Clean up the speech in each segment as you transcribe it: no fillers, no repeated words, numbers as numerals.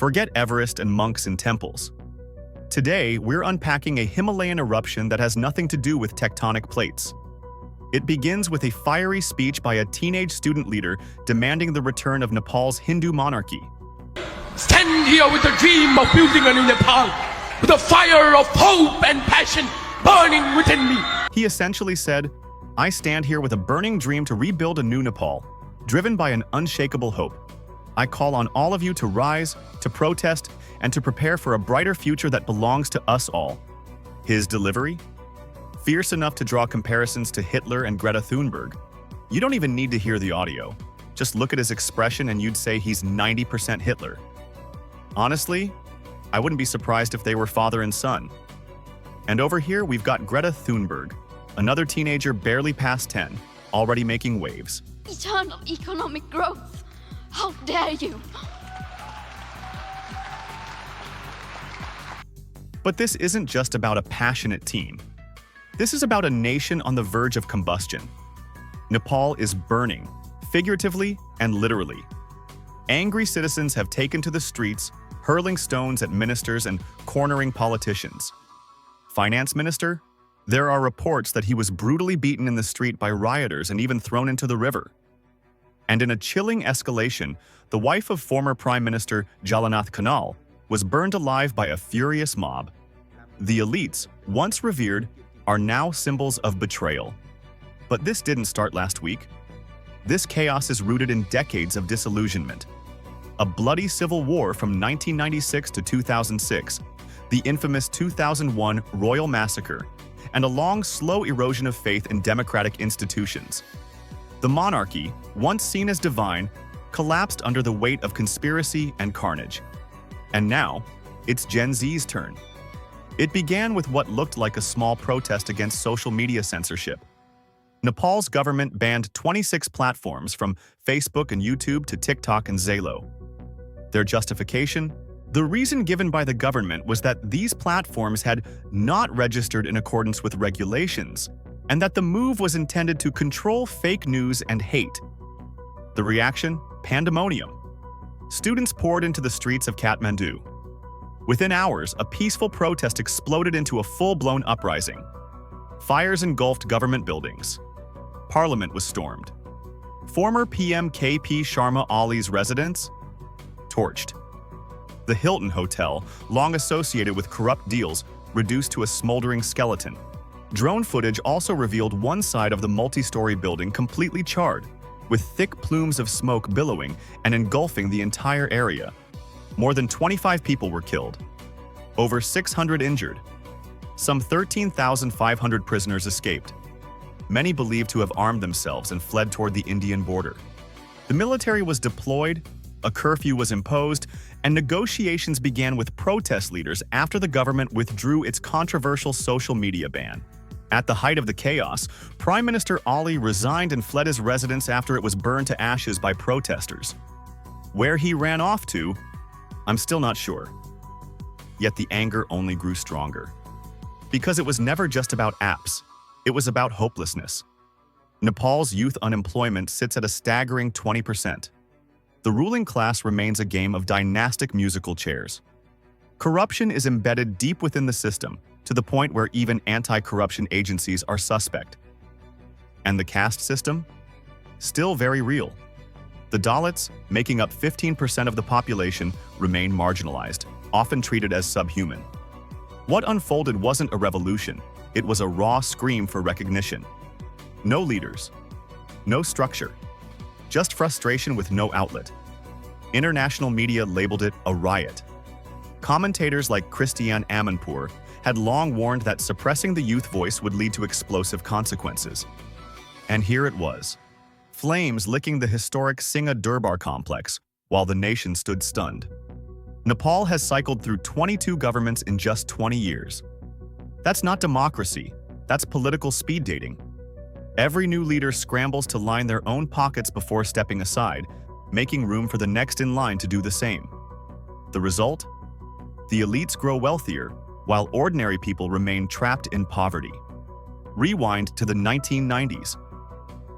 Forget Everest and monks in temples. Today, we're unpacking a Himalayan eruption that has nothing to do with tectonic plates. It begins with a fiery speech by a teenage student leader demanding the return of Nepal's Hindu monarchy. Stand here with the dream of building a new Nepal, with a fire of hope and passion burning within me. He essentially said, "I stand here with a burning dream to rebuild a new Nepal, driven by an unshakable hope. I call on all of you to rise, to protest, and to prepare for a brighter future that belongs to us all." His delivery? Fierce enough to draw comparisons to Hitler and Greta Thunberg. You don't even need to hear the audio. Just look at his expression and you'd say he's 90% Hitler. Honestly, I wouldn't be surprised if they were father and son. And over here, we've got Greta Thunberg, another teenager barely past 10, already making waves. Eternal economic growth. How dare you? But this isn't just about a passionate teen. This is about a nation on the verge of combustion. Nepal is burning, figuratively and literally. Angry citizens have taken to the streets, hurling stones at ministers and cornering politicians. Finance minister? There are reports that he was brutally beaten in the street by rioters and even thrown into the river. And in a chilling escalation, the wife of former Prime Minister Jalanath Kanal was burned alive by a furious mob. The elites, once revered, are now symbols of betrayal. But this didn't start last week. This chaos is rooted in decades of disillusionment. A bloody civil war from 1996 to 2006, the infamous 2001 Royal Massacre, and a long, slow erosion of faith in democratic institutions. The monarchy, once seen as divine, collapsed under the weight of conspiracy and carnage. And now, it's Gen Z's turn. It began with what looked like a small protest against social media censorship. Nepal's government banned 26 platforms from Facebook and YouTube to TikTok and Zalo. Their justification? The reason given by the government was that these platforms had not registered in accordance with regulations, and that the move was intended to control fake news and hate. The reaction? Pandemonium. Students poured into the streets of Kathmandu. Within hours, a peaceful protest exploded into a full-blown uprising. Fires engulfed government buildings. Parliament was stormed. Former PM KP Sharma Oli's residence? Torched. The Hilton Hotel, long associated with corrupt deals, reduced to a smoldering skeleton. Drone footage also revealed one side of the multi-story building completely charred, with thick plumes of smoke billowing and engulfing the entire area. More than 25 people were killed. Over 600 injured. Some 13,500 prisoners escaped. Many believed to have armed themselves and fled toward the Indian border. The military was deployed, a curfew was imposed, and negotiations began with protest leaders after the government withdrew its controversial social media ban. At the height of the chaos, Prime Minister Ali resigned and fled his residence after it was burned to ashes by protesters. Where he ran off to, I'm still not sure. Yet the anger only grew stronger. Because it was never just about apps, it was about hopelessness. Nepal's youth unemployment sits at a staggering 20%. The ruling class remains a game of dynastic musical chairs. Corruption is embedded deep within the system, to the point where even anti-corruption agencies are suspect. And the caste system? Still very real. The Dalits, making up 15% of the population, remain marginalized, often treated as subhuman. What unfolded wasn't a revolution, it was a raw scream for recognition. No leaders, no structure, just frustration with no outlet. International media labeled it a riot. Commentators like Christiane Amanpour had long warned that suppressing the youth voice would lead to explosive consequences. And here it was. Flames licking the historic Singha Durbar complex, while the nation stood stunned. Nepal has cycled through 22 governments in just 20 years. That's not democracy, that's political speed dating. Every new leader scrambles to line their own pockets before stepping aside, making room for the next in line to do the same. The result? The elites grow wealthier, while ordinary people remain trapped in poverty. Rewind to the 1990s.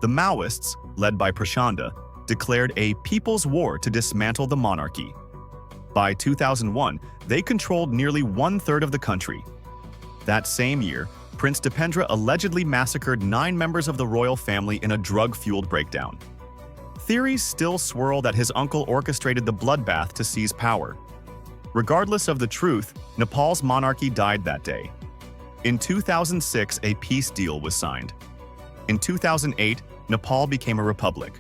The Maoists, led by Prachanda, declared a people's war to dismantle the monarchy. By 2001, they controlled nearly one-third of the country. That same year, Prince Dipendra allegedly massacred 9 members of the royal family in a drug-fueled breakdown. Theories still swirl that his uncle orchestrated the bloodbath to seize power. Regardless of the truth, Nepal's monarchy died that day. In 2006, a peace deal was signed. In 2008, Nepal became a republic.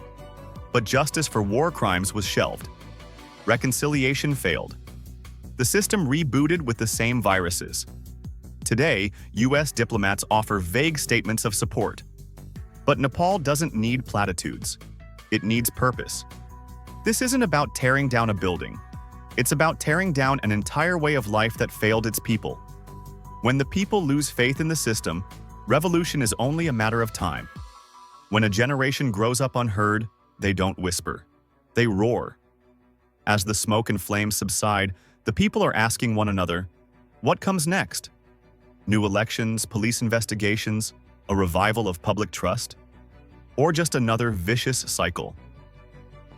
But justice for war crimes was shelved. Reconciliation failed. The system rebooted with the same viruses. Today, US diplomats offer vague statements of support. But Nepal doesn't need platitudes. It needs purpose. This isn't about tearing down a building. It's about tearing down an entire way of life that failed its people. When the people lose faith in the system, revolution is only a matter of time. When a generation grows up unheard, they don't whisper. They roar. As the smoke and flames subside, the people are asking one another, what comes next? New elections, police investigations, a revival of public trust? Or just another vicious cycle?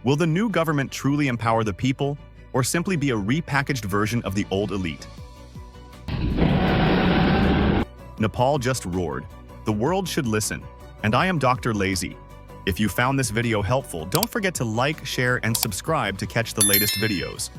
Will the new government truly empower the people, or simply be a repackaged version of the old elite? Nepal just roared. The world should listen. And I am Dr. Lazy. If you found this video helpful, don't forget to like, share, and subscribe to catch the latest videos.